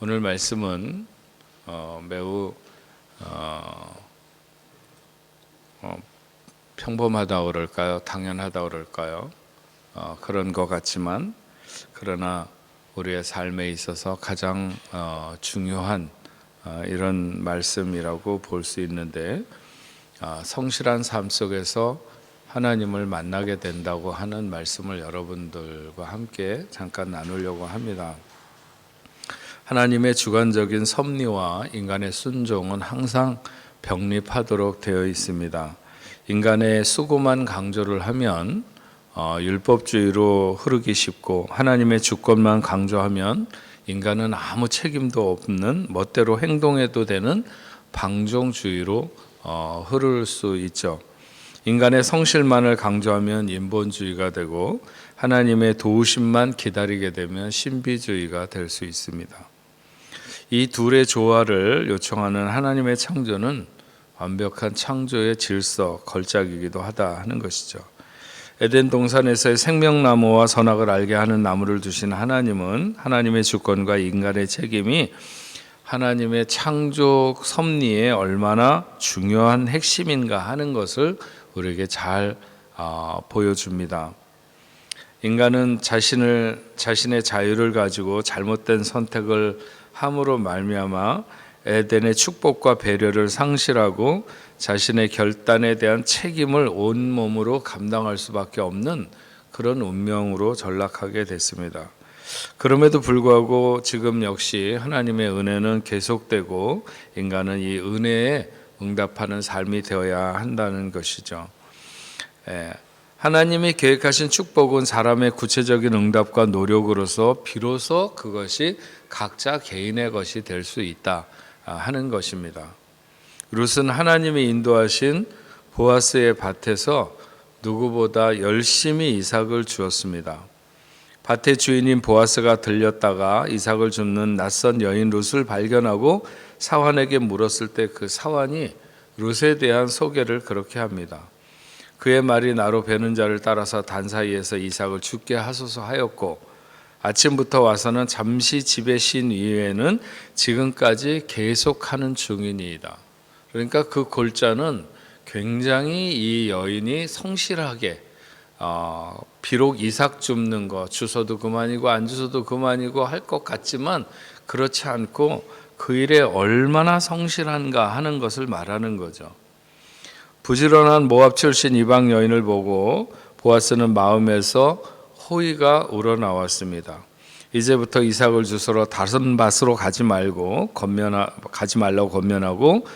오늘 말씀은 매우 평범하다 그럴까요? 당연하다 그럴까요? 그런 것 같지만 그러나 우리의 삶에 있어서 가장 중요한 이런 말씀이라고 볼 수 있는데, 성실한 삶 속에서 하나님을 만나게 된다고 하는 말씀을 여러분들과 함께 잠깐 나누려고 합니다. 하나님의 주관적인 섭리와 인간의 순종은 항상 병립하도록 되어 있습니다. 인간의 수고만 강조를 하면 율법주의로 흐르기 쉽고, 하나님의 주권만 강조하면 인간은 아무 책임도 없는 멋대로 행동해도 되는 방종주의로 흐를 수 있죠. 인간의 성실만을 강조하면 인본주의가 되고, 하나님의 도우심만 기다리게 되면 신비주의가 될 수 있습니다. 이 둘의 조화를 요청하는 하나님의 창조는 완벽한 창조의 질서, 걸작이기도 하다 하는 것이죠. 에덴 동산에서의 생명나무와 선악을 알게 하는 나무를 두신 하나님은 하나님의 주권과 인간의 책임이 하나님의 창조 섭리에 얼마나 중요한 핵심인가 하는 것을 우리에게 잘 보여줍니다. 인간은 자신의 자유를 가지고 잘못된 선택을 함으로 말미암아 에덴의 축복과 배려를 상실하고 자신의 결단에 대한 책임을 온몸으로 감당할 수밖에 없는 그런 운명으로 전락하게 됐습니다. 그럼에도 불구하고 지금 역시 하나님의 은혜는 계속되고 인간은 이 은혜에 응답하는 삶이 되어야 한다는 것이죠. 하나님이 계획하신 축복은 사람의 구체적인 응답과 노력으로서 비로소 그것이 각자 개인의 것이 될 수 있다 하는 것입니다. 룻은 하나님이 인도하신 보아스의 밭에서 누구보다 열심히 이삭을 주었습니다. 밭의 주인인 보아스가 들렸다가 이삭을 줍는 낯선 여인 룻을 발견하고 사환에게 물었을 때 그 사환이 룻에 대한 소개를 그렇게 합니다. 그의 말이 나로 베는 자를 따라서 단 사이에서 이삭을 죽게 하소서 하였고, 아침부터 와서는 잠시 집에 쉰 이후에는 지금까지 계속하는 중이니이다. 그러니까 그 골자는 굉장히 이 여인이 성실하게 비록 이삭 줍는 거 주서도 그만이고 안 주서도 그만이고 할 것 같지만 그렇지 않고 그 일에 얼마나 성실한가 하는 것을 말하는 거죠. 부지런한 모압 출신 이방 여인을 보고 보아스는 마음에서 호의가 우러나왔습니다. 이제부터 이삭을 주스러 다른 밭으로 가지 말라고 권면하고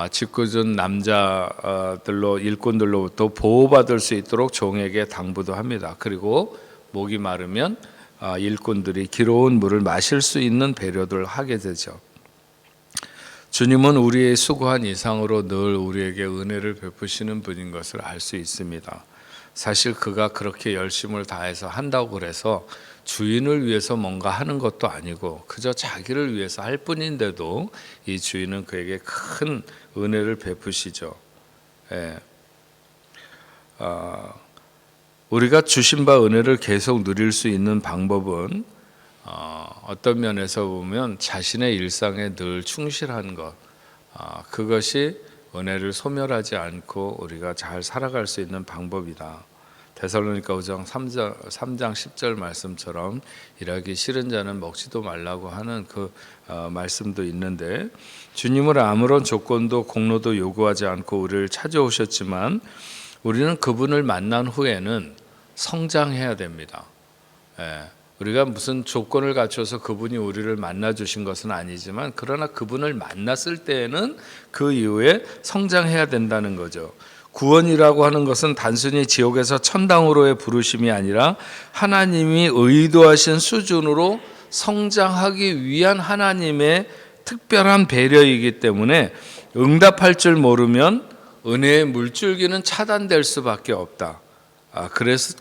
짓궂은 남자들로 일꾼들로부터 보호받을 수 있도록 종에게 당부도 합니다. 그리고 목이 마르면 일꾼들이 기로운 물을 마실 수 있는 배려를 하게 되죠. 주님은 우리의 수고한 이상으로 늘 우리에게 은혜를 베푸시는 분인 것을 알 수 있습니다. 사실 그가 그렇게 열심을 다해서 한다고 그래서 주인을 위해서 뭔가 하는 것도 아니고 그저 자기를 위해서 할 뿐인데도 이 주인은 그에게 큰 은혜를 베푸시죠. 우리가 주신 바 은혜를 계속 누릴 수 있는 방법은 어떤 면에서 보면 자신의 일상에 늘 충실한 것, 그것이 은혜를 소멸하지 않고 우리가 잘 살아갈 수 있는 방법이다. 데살로니가 5장 3장 10절 말씀처럼 일하기 싫은 자는 먹지도 말라고 하는 그 말씀도 있는데, 주님은 아무런 조건도 공로도 요구하지 않고 우리를 찾아오셨지만 우리는 그분을 만난 후에는 성장해야 됩니다. 우리가 무슨 조건을 갖춰서 그분이 우리를 만나 주신 것은 아니지만, 그러나 그분을 만났을 때에는 그 이후에 성장해야 된다는 거죠. 구원이라고 하는 것은 단순히 지옥에서 천당으로의 부르심이 아니라 하나님이 의도하신 수준으로 성장하기 위한 하나님의 특별한 배려이기 때문에 응답할 줄 모르면 은혜의 물줄기는 차단될 수밖에 없다.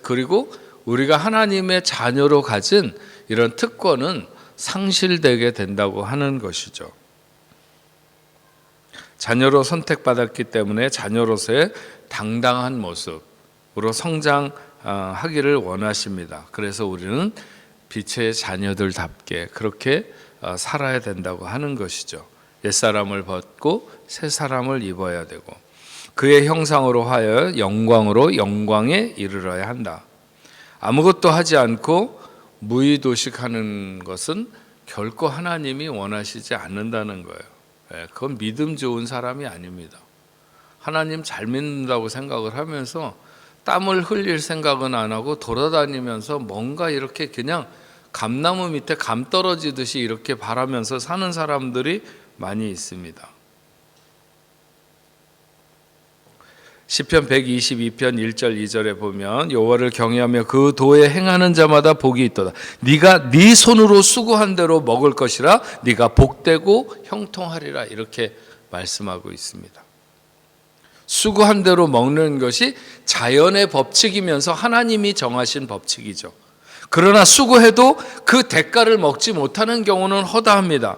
그리고 우리가 하나님의 자녀로 가진 이런 특권은 상실되게 된다고 하는 것이죠. 자녀로 선택받았기 때문에 자녀로서의 당당한 모습으로 성장하기를 원하십니다. 그래서 우리는 빛의 자녀들답게 그렇게 살아야 된다고 하는 것이죠. 옛사람을 벗고 새 사람을 입어야 되고 그의 형상으로 하여 영광으로 영광에 이르러야 한다. 아무것도 하지 않고 무의도식하는 것은 결코 하나님이 원하시지 않는다는 거예요. 그건 믿음 좋은 사람이 아닙니다. 하나님 잘 믿는다고 생각을 하면서 땀을 흘릴 생각은 안 하고 돌아다니면서 뭔가 이렇게 그냥 감나무 밑에 감 떨어지듯이 이렇게 바라면서 사는 사람들이 많이 있습니다. 시편 122편 1절 2절에 보면 여호와를 경외하며 그 도에 행하는 자마다 복이 있도다. 네가 네 손으로 수고한 대로 먹을 것이라 네가 복되고 형통하리라 이렇게 말씀하고 있습니다. 수고한 대로 먹는 것이 자연의 법칙이면서 하나님이 정하신 법칙이죠. 그러나 수고해도 그 대가를 먹지 못하는 경우는 허다합니다.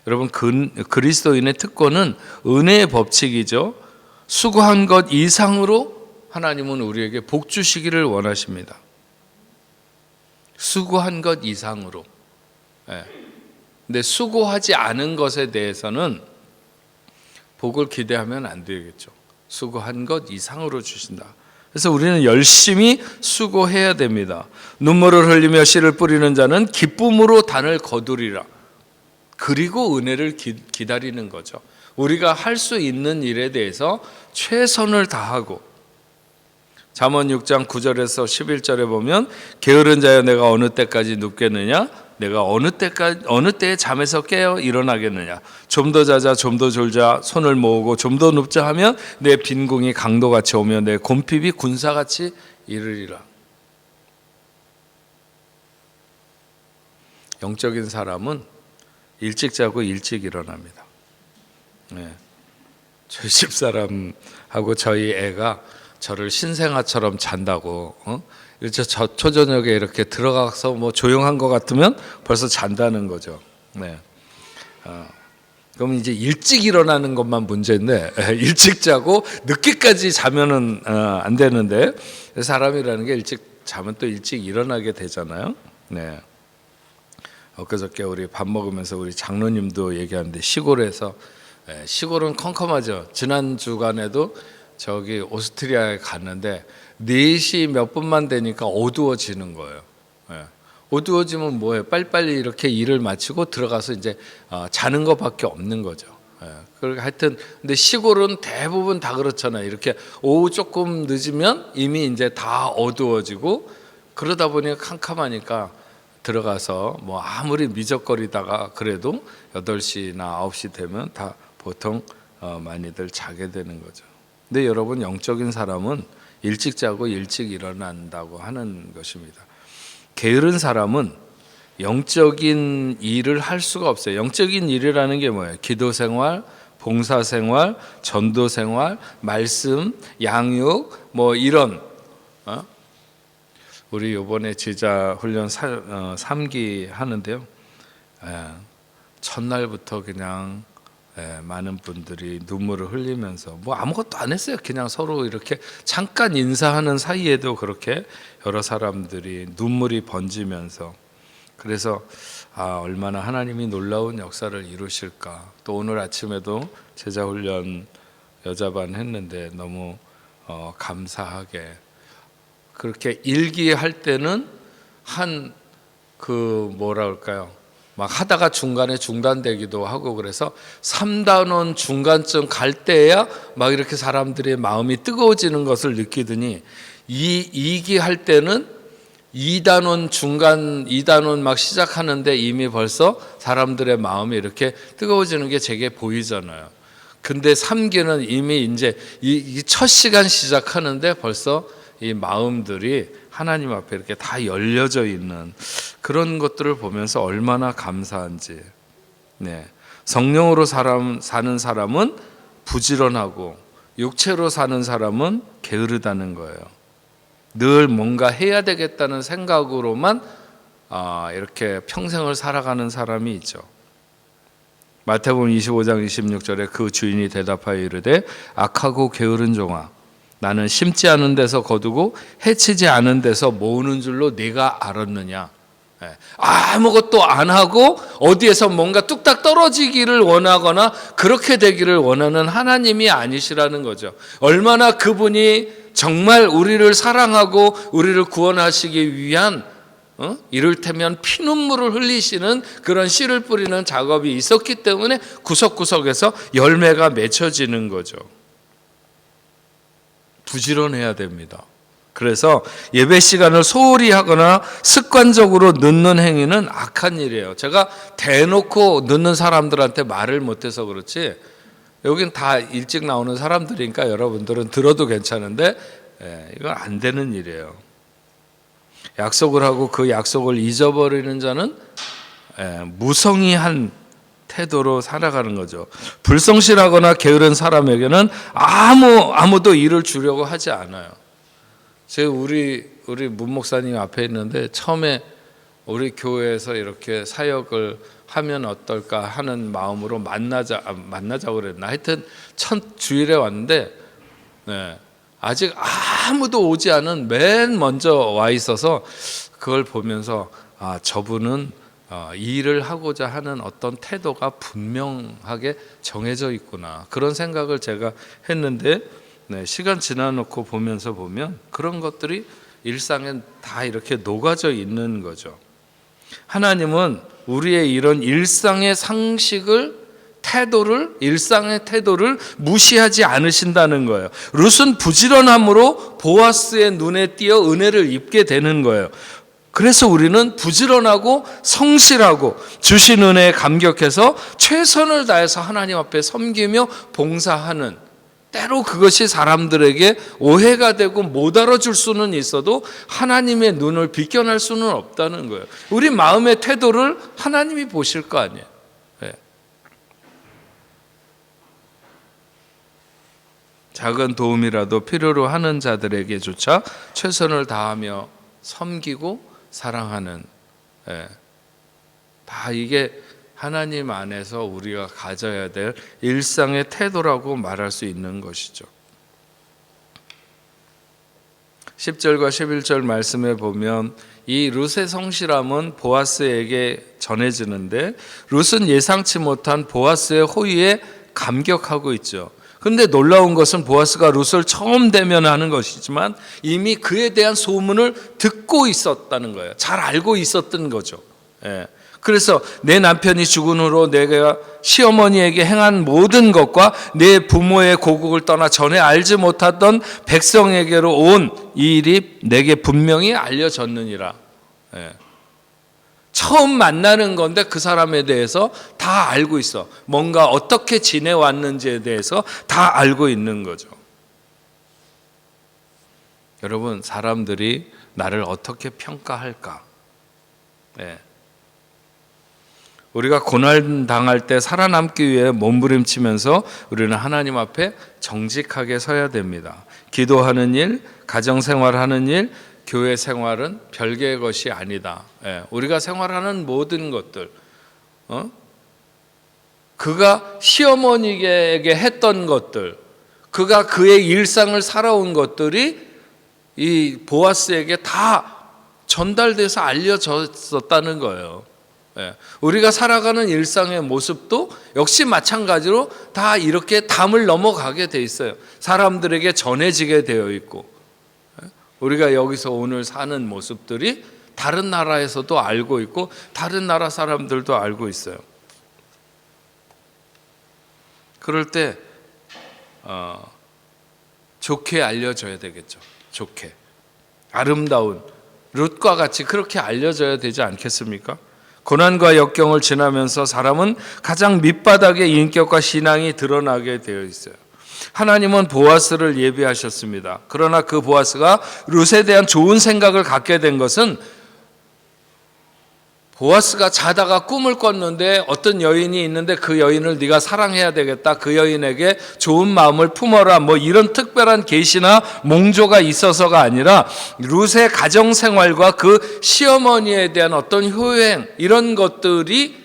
여러분 그리스도인의 특권은 은혜의 법칙이죠. 수고한 것 이상으로 하나님은 우리에게 복 주시기를 원하십니다. 수고한 것 이상으로. 근데 수고하지 않은 것에 대해서는 복을 기대하면 안 되겠죠. 수고한 것 이상으로 주신다. 그래서 우리는 열심히 수고해야 됩니다. 눈물을 흘리며 씨를 뿌리는 자는 기쁨으로 단을 거두리라. 그리고 은혜를 기다리는 거죠. 우리가 할 수 있는 일에 대해서 최선을 다하고 잠언 6장 9절에서 11절에 보면 게으른 자여 내가 어느 때까지 눕겠느냐 내가 어느 때에 잠에서 깨어 일어나겠느냐 좀 더 자자 좀 더 졸자 손을 모으고 좀 더 눕자 하면 내 빈궁이 강도같이 오며 내 곰핍이 군사같이 이르리라. 영적인 사람은 일찍 자고 일찍 일어납니다. 저희 집사람하고 저희 애가 저를 신생아처럼 잔다고 이렇게 초저녁에 이렇게 들어가서 뭐 조용한 것 같으면 벌써 잔다는 거죠. 그럼 이제 일찍 일어나는 것만 문제인데 일찍 자고 늦게까지 자면은 안 되는데 사람이라는 게 일찍 자면 또 일찍 일어나게 되잖아요. 엊그저께 우리 밥 먹으면서 우리 장로님도 얘기하는데 시골은 컴컴하죠. 지난 주간에도 저기 오스트리아에 갔는데 4시 몇 분만 되니까 어두워지는 거예요. 어두워지면 뭐예요? 빨리빨리 이렇게 일을 마치고 들어가서 이제 자는 것밖에 없는 거죠. 그러니까 하여튼 근데 시골은 대부분 다 그렇잖아요. 이렇게 오후 조금 늦으면 이미 이제 다 어두워지고 그러다 보니까 캄캄하니까 들어가서 뭐 아무리 미적거리다가 그래도 8시나 9시 되면 다 보통 많이들 자게 되는 거죠. 근데 여러분 영적인 사람은 일찍 자고 일찍 일어난다고 하는 것입니다. 게으른 사람은 영적인 일을 할 수가 없어요. 영적인 일이라는 게 뭐예요? 기도 생활, 봉사 생활, 전도 생활, 말씀, 양육 뭐 이런 우리 이번에 제자 훈련 3기 하는데요. 첫날부터 그냥 많은 분들이 눈물을 흘리면서 뭐 아무것도 안 했어요. 그냥 서로 이렇게 잠깐 인사하는 사이에도 그렇게 여러 사람들이 눈물이 번지면서 그래서 얼마나 하나님이 놀라운 역사를 이루실까. 또 오늘 아침에도 제자 훈련 여자반 했는데 너무 감사하게 그렇게 일기할 때는 뭐라 그럴까요? 막 하다가 중간에 중단되기도 하고 그래서 3단원 중간쯤 갈 때야 막 이렇게 사람들의 마음이 뜨거워지는 것을 느끼더니 이기할 때는 2단원 막 시작하는데 이미 벌써 사람들의 마음이 이렇게 뜨거워지는 게 제게 보이잖아요. 근데 3기는 이미 이제 이 첫 시간 시작하는데 벌써 이 마음들이 하나님 앞에 이렇게 다 열려져 있는 그런 것들을 보면서 얼마나 감사한지. 성령으로 사는 사람은 부지런하고 육체로 사는 사람은 게으르다는 거예요. 늘 뭔가 해야 되겠다는 생각으로만 이렇게 평생을 살아가는 사람이 있죠. 마태복음 25장 26절에 그 주인이 대답하여 이르되 악하고 게으른 종아 나는 심지 않은 데서 거두고 해치지 않은 데서 모으는 줄로 네가 알았느냐. 아무것도 안 하고 어디에서 뭔가 뚝딱 떨어지기를 원하거나 그렇게 되기를 원하는 하나님이 아니시라는 거죠. 얼마나 그분이 정말 우리를 사랑하고 우리를 구원하시기 위한 이를테면 피눈물을 흘리시는 그런 씨를 뿌리는 작업이 있었기 때문에 구석구석에서 열매가 맺혀지는 거죠. 부지런해야 됩니다. 그래서 예배 시간을 소홀히 하거나 습관적으로 늦는 행위는 악한 일이에요. 제가 대놓고 늦는 사람들한테 말을 못해서 그렇지 여긴 다 일찍 나오는 사람들이니까 여러분들은 들어도 괜찮은데 이건 안 되는 일이에요. 약속을 하고 그 약속을 잊어버리는 자는 무성의한 태도로 살아가는 거죠. 불성실하거나 게으른 사람에게는 아무도 일을 주려고 하지 않아요. 제가 우리 문 목사님 앞에 있는데 처음에 우리 교회에서 이렇게 사역을 하면 어떨까 하는 마음으로 만나자고 그랬나. 하여튼 첫 주일에 왔는데 아직 아무도 오지 않은 맨 먼저 와 있어서 그걸 보면서 저분은 이 일을 하고자 하는 어떤 태도가 분명하게 정해져 있구나. 그런 생각을 제가 했는데 시간 지나놓고 보면 그런 것들이 일상에 다 이렇게 녹아져 있는 거죠. 하나님은 우리의 이런 일상의 상식을 일상의 태도를 무시하지 않으신다는 거예요. 룻은 부지런함으로 보아스의 눈에 띄어 은혜를 입게 되는 거예요. 그래서 우리는 부지런하고 성실하고 주신 은혜에 감격해서 최선을 다해서 하나님 앞에 섬기며 봉사하는, 때로 그것이 사람들에게 오해가 되고 못 알아줄 수는 있어도 하나님의 눈을 비껴날 수는 없다는 거예요. 우리 마음의 태도를 하나님이 보실 거 아니에요. 작은 도움이라도 필요로 하는 자들에게조차 최선을 다하며 섬기고 사랑하는, 다 이게 하나님 안에서 우리가 가져야 될 일상의 태도라고 말할 수 있는 것이죠. 10절과 11절 말씀에 보면 이 룻의 성실함은 보아스에게 전해지는데 룻은 예상치 못한 보아스의 호의에 감격하고 있죠. 그런데 놀라운 것은 보아스가 룻을 처음 대면하는 것이지만 이미 그에 대한 소문을 듣고 있었다는 거예요. 잘 알고 있었던 거죠. 그래서 내 남편이 죽은 후로 내가 시어머니에게 행한 모든 것과 내 부모의 고국을 떠나 전에 알지 못하던 백성에게로 온 이 일이 내게 분명히 알려졌느니라. 처음 만나는 건데 그 사람에 대해서 다 알고 있어. 뭔가 어떻게 지내왔는지에 대해서 다 알고 있는 거죠. 여러분, 사람들이 나를 어떻게 평가할까? 우리가 고난 당할 때 살아남기 위해 몸부림치면서 우리는 하나님 앞에 정직하게 서야 됩니다. 기도하는 일, 가정생활하는 일, 교회 생활은 별개의 것이 아니다. 우리가 생활하는 모든 것들, 그가 시어머니에게 했던 것들, 그가 그의 일상을 살아온 것들이 이 보아스에게 다 전달돼서 알려졌었다는 거예요. 우리가 살아가는 일상의 모습도 역시 마찬가지로 다 이렇게 담을 넘어가게 돼 있어요. 사람들에게 전해지게 되어 있고, 우리가 여기서 오늘 사는 모습들이 다른 나라에서도 알고 있고 다른 나라 사람들도 알고 있어요. 그럴 때 좋게 알려져야 되겠죠. 좋게, 아름다운 룻과 같이 그렇게 알려져야 되지 않겠습니까? 고난과 역경을 지나면서 사람은 가장 밑바닥의 인격과 신앙이 드러나게 되어 있어요. 하나님은 보아스를 예비하셨습니다. 그러나 그 보아스가 룻에 대한 좋은 생각을 갖게 된 것은 보아스가 자다가 꿈을 꿨는데 어떤 여인이 있는데 그 여인을 네가 사랑해야 되겠다, 그 여인에게 좋은 마음을 품어라, 뭐 이런 특별한 계시나 몽조가 있어서가 아니라 룻의 가정생활과 그 시어머니에 대한 어떤 효행, 이런 것들이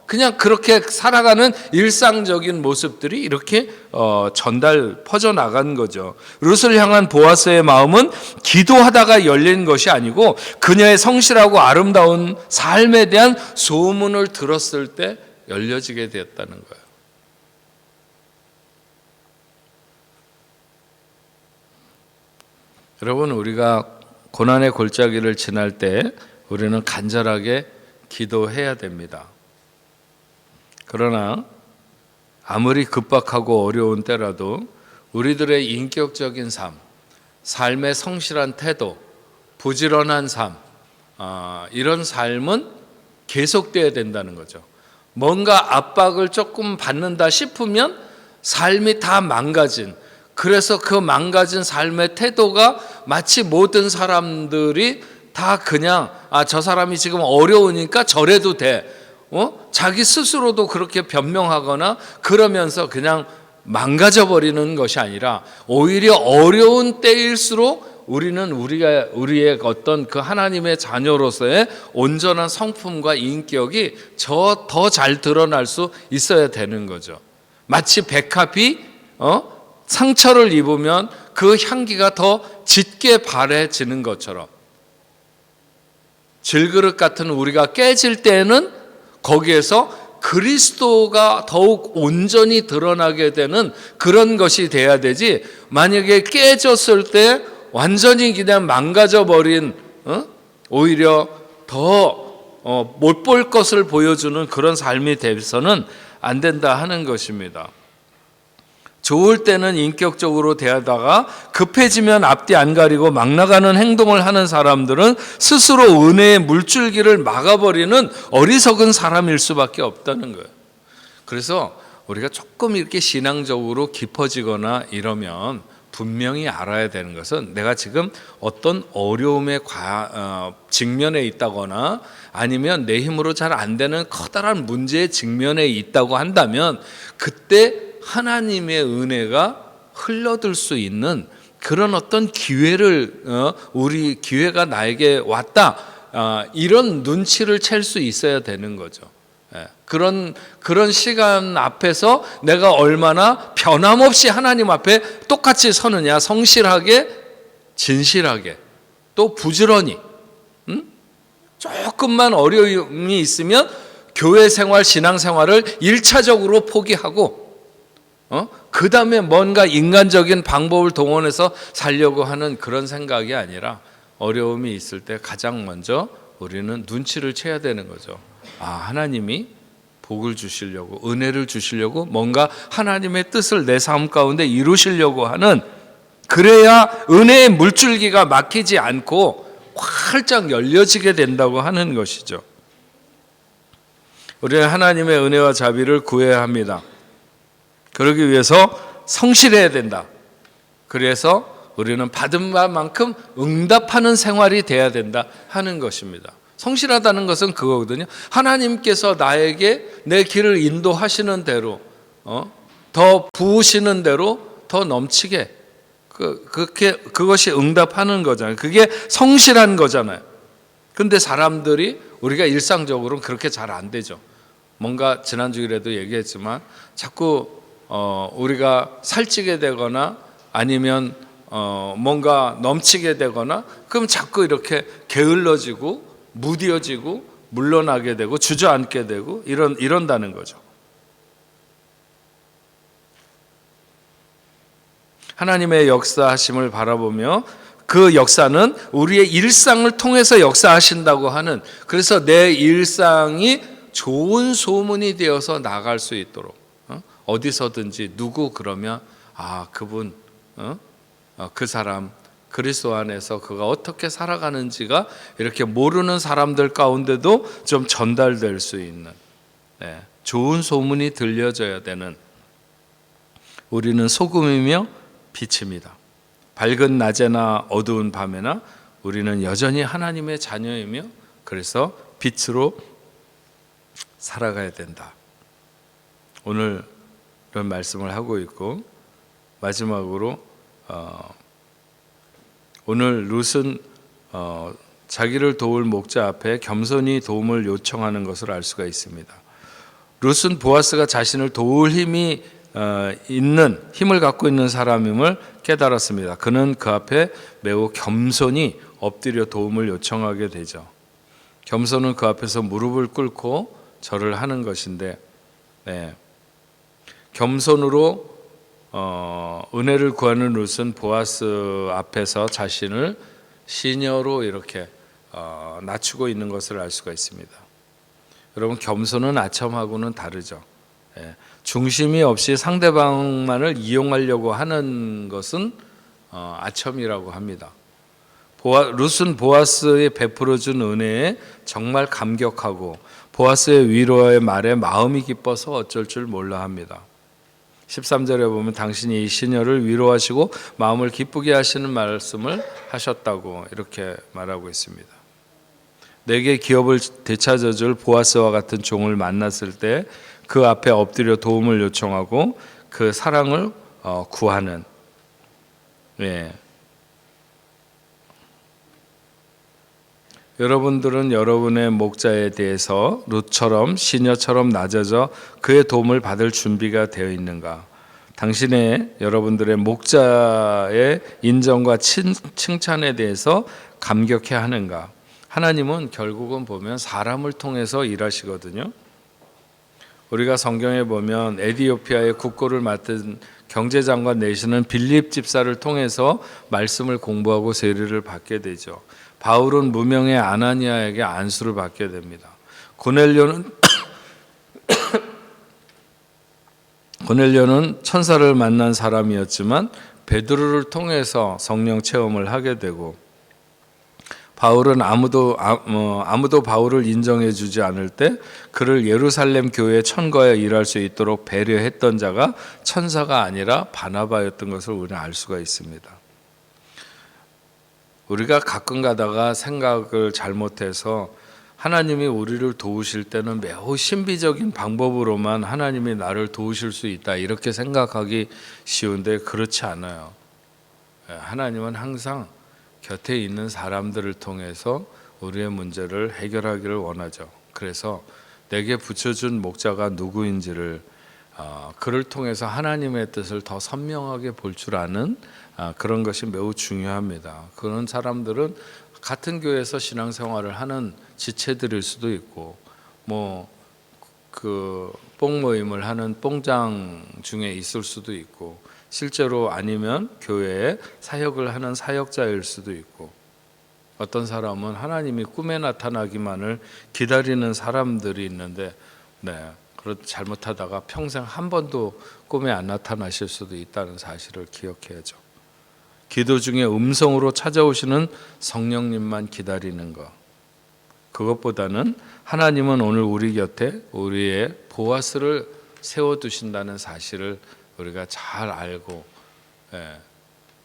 그냥 그렇게 살아가는 일상적인 모습들이 이렇게 퍼져 나간 거죠. 룻을 향한 보아스의 마음은 기도하다가 열린 것이 아니고 그녀의 성실하고 아름다운 삶에 대한 소문을 들었을 때 열려지게 되었다는 거예요. 여러분, 우리가 고난의 골짜기를 지날 때 우리는 간절하게 기도해야 됩니다. 그러나 아무리 급박하고 어려운 때라도 우리들의 인격적인 삶, 삶의 성실한 태도, 부지런한 삶, 이런 삶은 계속돼야 된다는 거죠. 뭔가 압박을 조금 받는다 싶으면 삶이 다 망가진, 그래서 그 망가진 삶의 태도가 마치 모든 사람들이 다 그냥 저 사람이 지금 어려우니까 저래도 돼. 자기 스스로도 그렇게 변명하거나 그러면서 그냥 망가져 버리는 것이 아니라 오히려 어려운 때일수록 우리는 우리의 어떤 그 하나님의 자녀로서의 온전한 성품과 인격이 더 잘 드러날 수 있어야 되는 거죠. 마치 백합이 상처를 입으면 그 향기가 더 짙게 바래지는 것처럼 질그릇 같은 우리가 깨질 때는 거기에서 그리스도가 더욱 온전히 드러나게 되는 그런 것이 돼야 되지, 만약에 깨졌을 때 완전히 그냥 망가져 버린 오히려 더 못 볼 것을 보여주는 그런 삶이 돼서는 안 된다 하는 것입니다. 좋을 때는 인격적으로 대하다가 급해지면 앞뒤 안 가리고 막 나가는 행동을 하는 사람들은 스스로 은혜의 물줄기를 막아버리는 어리석은 사람일 수밖에 없다는 거예요. 그래서 우리가 조금 이렇게 신앙적으로 깊어지거나 이러면 분명히 알아야 되는 것은 내가 지금 어떤 어려움에 직면해 있다거나 아니면 내 힘으로 잘 안 되는 커다란 문제의 직면에 있다고 한다면 그때 하나님의 은혜가 흘러들 수 있는 그런 어떤 기회를 우리 기회가 나에게 왔다, 이런 눈치를 챌 수 있어야 되는 거죠. 그런 시간 앞에서 내가 얼마나 변함없이 하나님 앞에 똑같이 서느냐, 성실하게, 진실하게, 또 부지런히. 조금만 어려움이 있으면 교회 생활, 신앙 생활을 1차적으로 포기하고 그 다음에 뭔가 인간적인 방법을 동원해서 살려고 하는 그런 생각이 아니라 어려움이 있을 때 가장 먼저 우리는 눈치를 채야 되는 거죠. 하나님이 복을 주시려고, 은혜를 주시려고, 뭔가 하나님의 뜻을 내 삶 가운데 이루시려고 하는, 그래야 은혜의 물줄기가 막히지 않고 활짝 열려지게 된다고 하는 것이죠. 우리는 하나님의 은혜와 자비를 구해야 합니다. 그러기 위해서 성실해야 된다. 그래서 우리는 받은 바만큼 응답하는 생활이 돼야 된다 하는 것입니다. 성실하다는 것은 그거거든요. 하나님께서 나에게 내 길을 인도하시는 대로, 더 부으시는 대로 더 넘치게, 그것이 응답하는 거잖아요. 그게 성실한 거잖아요. 근데 사람들이, 우리가 일상적으로는 그렇게 잘 안 되죠. 뭔가 지난주일에도 얘기했지만 자꾸 우리가 살찌게 되거나 아니면 뭔가 넘치게 되거나 그럼 자꾸 이렇게 게을러지고 무뎌지고 물러나게 되고 주저앉게 되고 이런다는 거죠. 하나님의 역사하심을 바라보며 그 역사는 우리의 일상을 통해서 역사하신다고 하는, 그래서 내 일상이 좋은 소문이 되어서 나갈 수 있도록 어디서든지 누구 그러면 그분 그 사람 그리스도 안에서 그가 어떻게 살아가는지가 이렇게 모르는 사람들 가운데도 좀 전달될 수 있는 좋은 소문이 들려져야 되는, 우리는 소금이며 빛입니다. 밝은 낮에나 어두운 밤에나 우리는 여전히 하나님의 자녀이며 그래서 빛으로 살아가야 된다. 오늘 이런 말씀을 하고 있고, 마지막으로 오늘 룻은 자기를 도울 목자 앞에 겸손히 도움을 요청하는 것을 알 수가 있습니다. 룻은 보아스가 자신을 도울 힘이 힘을 갖고 있는 사람임을 깨달았습니다. 그는 그 앞에 매우 겸손히 엎드려 도움을 요청하게 되죠. 겸손은 그 앞에서 무릎을 꿇고 절을 하는 것인데, 겸손으로 은혜를 구하는 룻은 보아스 앞에서 자신을 시녀로 이렇게 낮추고 있는 것을 알 수가 있습니다. 여러분, 겸손은 아첨하고는 다르죠. 중심이 없이 상대방만을 이용하려고 하는 것은 아첨이라고 합니다. 룻은 보아스의 베풀어준 은혜에 정말 감격하고 보아스의 위로의 말에 마음이 기뻐서 어쩔 줄 몰라 합니다. 13절에 보면 당신이 이 시녀를 위로하시고 마음을 기쁘게 하시는 말씀을 하셨다고 이렇게 말하고 있습니다. 내게 기업을 되찾아줄 보아스와 같은 종을 만났을 때 그 앞에 엎드려 도움을 요청하고 그 사랑을 구하는, 여러분들은 여러분의 목자에 대해서 룻처럼 시녀처럼 낮아져 그의 도움을 받을 준비가 되어 있는가? 당신의 여러분들의 목자의 인정과 칭찬에 대해서 감격해 하는가? 하나님은 결국은 보면 사람을 통해서 일하시거든요. 우리가 성경에 보면 에티오피아의 국고를 맡은 경제장관 내시는 빌립 집사를 통해서 말씀을 공부하고 세례를 받게 되죠. 바울은 무명의 아나니아에게 안수를 받게 됩니다. 고넬료는 천사를 만난 사람이었지만 베드로를 통해서 성령 체험을 하게 되고, 바울은 아무도 바울을 인정해 주지 않을 때 그를 예루살렘 교회에 천거에 일할 수 있도록 배려했던 자가 천사가 아니라 바나바였던 것을 우리는 알 수가 있습니다. 우리가 가끔 가다가 생각을 잘못해서 하나님이 우리를 도우실 때는 매우 신비적인 방법으로만 하나님이 나를 도우실 수 있다 이렇게 생각하기 쉬운데 그렇지 않아요. 하나님은 항상 곁에 있는 사람들을 통해서 우리의 문제를 해결하기를 원하죠. 그래서 내게 붙여준 목자가 누구인지를 그를 통해서 하나님의 뜻을 더 선명하게 볼 줄 아는 그런 것이 매우 중요합니다. 그런 사람들은 같은 교회에서 신앙생활을 하는 지체들일 수도 있고, 그 뽕모임을 하는 뽕장 중에 있을 수도 있고, 실제로 아니면 교회에 사역을 하는 사역자일 수도 있고, 어떤 사람은 하나님이 꿈에 나타나기만을 기다리는 사람들이 있는데, 잘못하다가 평생 한 번도 꿈에 안 나타나실 수도 있다는 사실을 기억해야죠. 기도 중에 음성으로 찾아오시는 성령님만 기다리는 것, 그것보다는 하나님은 오늘 우리 곁에 우리의 보아스를 세워두신다는 사실을 우리가 잘 알고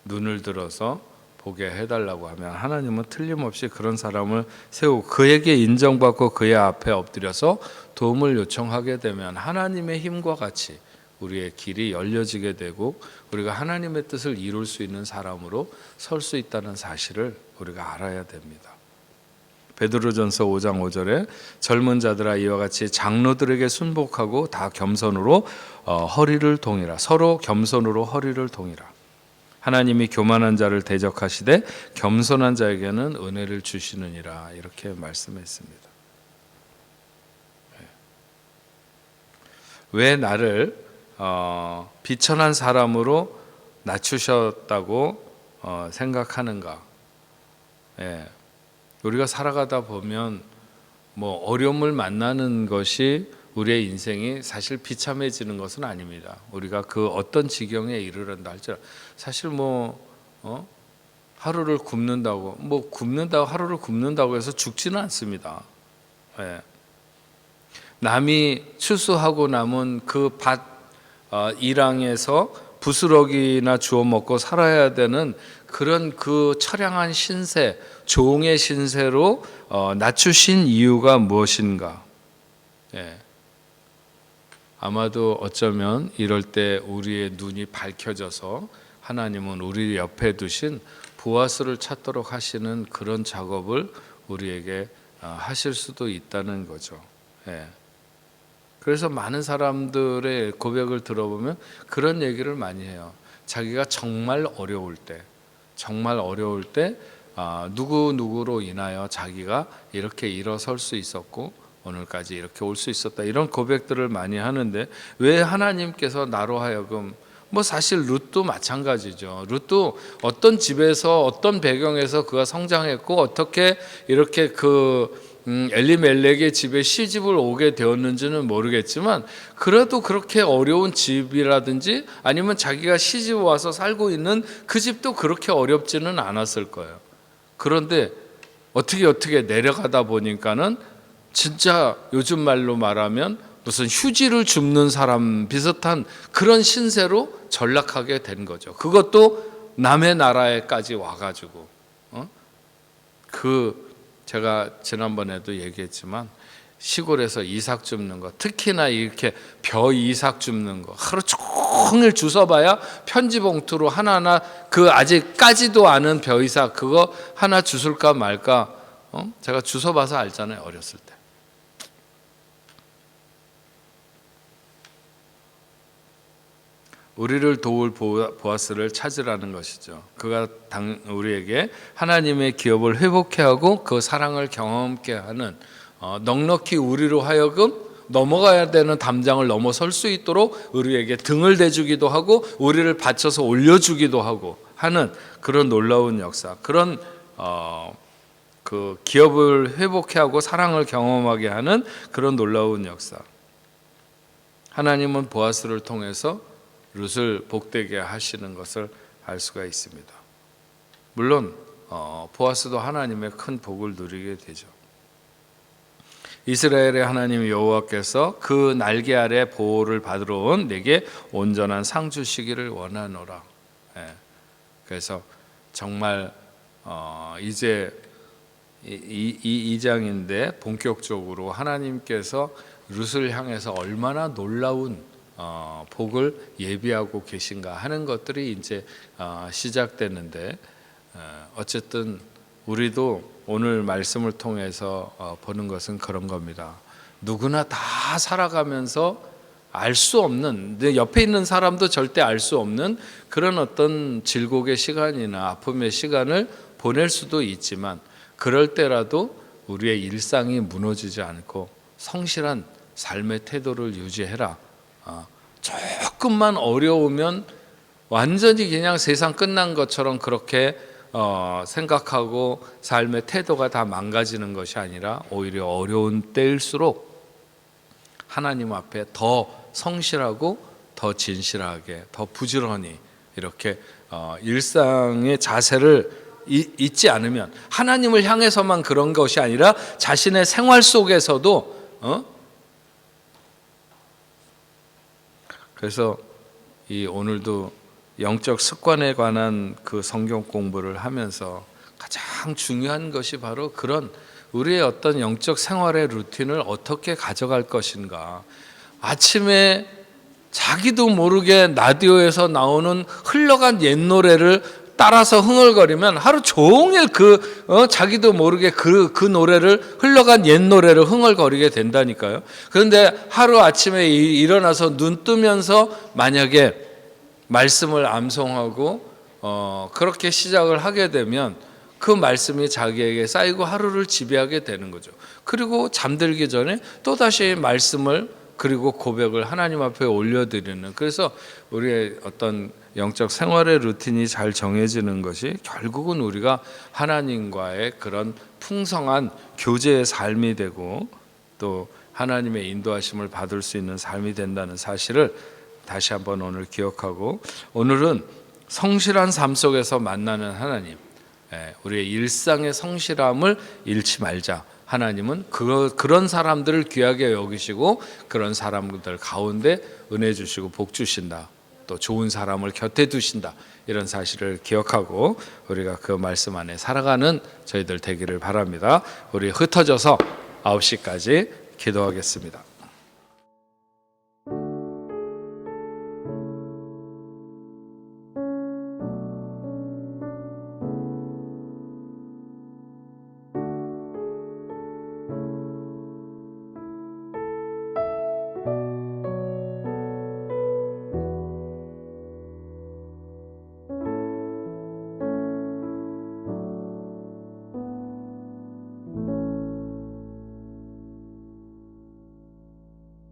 눈을 들어서 보게 해달라고 하면 하나님은 틀림없이 그런 사람을 세우고 그에게 인정받고 그의 앞에 엎드려서 도움을 요청하게 되면 하나님의 힘과 같이 우리의 길이 열려지게 되고 우리가 하나님의 뜻을 이룰 수 있는 사람으로 설 수 있다는 사실을 우리가 알아야 됩니다. 베드로전서 5장 5절에 젊은 자들아 이와 같이 장로들에게 순복하고 다 겸손으로 허리를 동이라. 서로 겸손으로 허리를 동이라. 하나님이 교만한 자를 대적하시되 겸손한 자에게는 은혜를 주시느니라. 이렇게 말씀했습니다. 왜 나를 비천한 사람으로 낮추셨다고 생각하는가? 우리가 살아가다 보면 어려움을 만나는 것이 우리의 인생이 사실 비참해지는 것은 아닙니다. 우리가 그 어떤 지경에 이르른다 할지라도 사실 하루를 굶는다고 하루를 굶는다고 해서 죽지는 않습니다. 남이 추수하고 남은 그 밭 일항에서 부스러기나 주워 먹고 살아야 되는 그런 그 처량한 신세, 종의 신세로 낮추신 이유가 무엇인가? 아마도 어쩌면 이럴 때 우리의 눈이 밝혀져서 하나님은 우리 옆에 두신 보아스를 찾도록 하시는 그런 작업을 우리에게 하실 수도 있다는 거죠. 그래서 많은 사람들의 고백을 들어보면 그런 얘기를 많이 해요. 자기가 정말 어려울 때 누구로 인하여 자기가 이렇게 일어설 수 있었고 오늘까지 이렇게 올 수 있었다, 이런 고백들을 많이 하는데, 왜 하나님께서 나로 하여금, 사실 룻도 마찬가지죠. 룻도 어떤 집에서 어떤 배경에서 그가 성장했고 어떻게 이렇게 엘리멜렉의 집에 시집을 오게 되었는지는 모르겠지만, 그래도 그렇게 어려운 집이라든지 아니면 자기가 시집 와서 살고 있는 그 집도 그렇게 어렵지는 않았을 거예요. 그런데 어떻게 내려가다 보니까는 진짜 요즘 말로 말하면 무슨 휴지를 줍는 사람 비슷한 그런 신세로 전락하게 된 거죠. 그것도 남의 나라에까지 와가지고 제가 지난번에도 얘기했지만 시골에서 이삭 줍는 거, 특히나 이렇게 벼 이삭 줍는 거 하루 종일 주워봐야 편지 봉투로 하나하나 아직 까지도 않은 벼 이삭 그거 하나 주술까 말까, 제가 주워봐서 알잖아요, 어렸을 때. 우리를 도울 보아스를 찾으라는 것이죠. 그가 우리에게 하나님의 기업을 회복케 하고 그 사랑을 경험케 하는, 넉넉히 우리로 하여금 넘어가야 되는 담장을 넘어설 수 있도록 우리에게 등을 대주기도 하고 우리를 받쳐서 올려주기도 하고 하는 그런 놀라운 역사, 그런 그 기업을 회복케 하고 사랑을 경험하게 하는 그런 놀라운 역사. 하나님은 보아스를 통해서 룻을 복되게 하시는 것을 알 수가 있습니다. 물론 보아스도 하나님의 큰 복을 누리게 되죠. 이스라엘의 하나님 여호와께서 그 날개 아래 보호를 받으러 온 내게 온전한 상 주시기를 원하노라. 그래서 정말 이제 이 장인데 본격적으로 하나님께서 룻을 향해서 얼마나 놀라운 복을 예비하고 계신가 하는 것들이 이제 시작되는데, 어쨌든 우리도 오늘 말씀을 통해서 보는 것은 그런 겁니다. 누구나 다 살아가면서 알 수 없는, 내 옆에 있는 사람도 절대 알 수 없는 그런 어떤 질곡의 시간이나 아픔의 시간을 보낼 수도 있지만, 그럴 때라도 우리의 일상이 무너지지 않고 성실한 삶의 태도를 유지해라. 조금만 어려우면 완전히 그냥 세상 끝난 것처럼 그렇게 생각하고 삶의 태도가 다 망가지는 것이 아니라, 오히려 어려운 때일수록 하나님 앞에 더 성실하고 더 진실하게 더 부지런히 이렇게 일상의 자세를 잊지 않으면, 하나님을 향해서만 그런 것이 아니라 자신의 생활 속에서도 그래서 오늘도 영적 습관에 관한 그 성경 공부를 하면서 가장 중요한 것이 바로 그런 우리의 어떤 영적 생활의 루틴을 어떻게 가져갈 것인가. 아침에 자기도 모르게 라디오에서 나오는 흘러간 옛 노래를 따라서 흥얼거리면 하루 종일 자기도 모르게 그 노래를, 흘러간 옛 노래를 흥얼거리게 된다니까요. 그런데 하루 아침에 일어나서 눈 뜨면서 만약에 말씀을 암송하고 그렇게 시작을 하게 되면 그 말씀이 자기에게 쌓이고 하루를 지배하게 되는 거죠. 그리고 잠들기 전에 또다시 말씀을 그리고 고백을 하나님 앞에 올려드리는, 그래서 우리의 어떤 영적 생활의 루틴이 잘 정해지는 것이 결국은 우리가 하나님과의 그런 풍성한 교제의 삶이 되고 또 하나님의 인도하심을 받을 수 있는 삶이 된다는 사실을 다시 한번 오늘 기억하고, 오늘은 성실한 삶 속에서 만나는 하나님, 우리의 일상의 성실함을 잃지 말자. 하나님은 그런 사람들을 귀하게 여기시고 그런 사람들 가운데 은혜 주시고 복 주신다. 또 좋은 사람을 곁에 두신다. 이런 사실을 기억하고 우리가 그 말씀 안에 살아가는 저희들 되기를 바랍니다. 우리 흩어져서 9시까지 기도하겠습니다.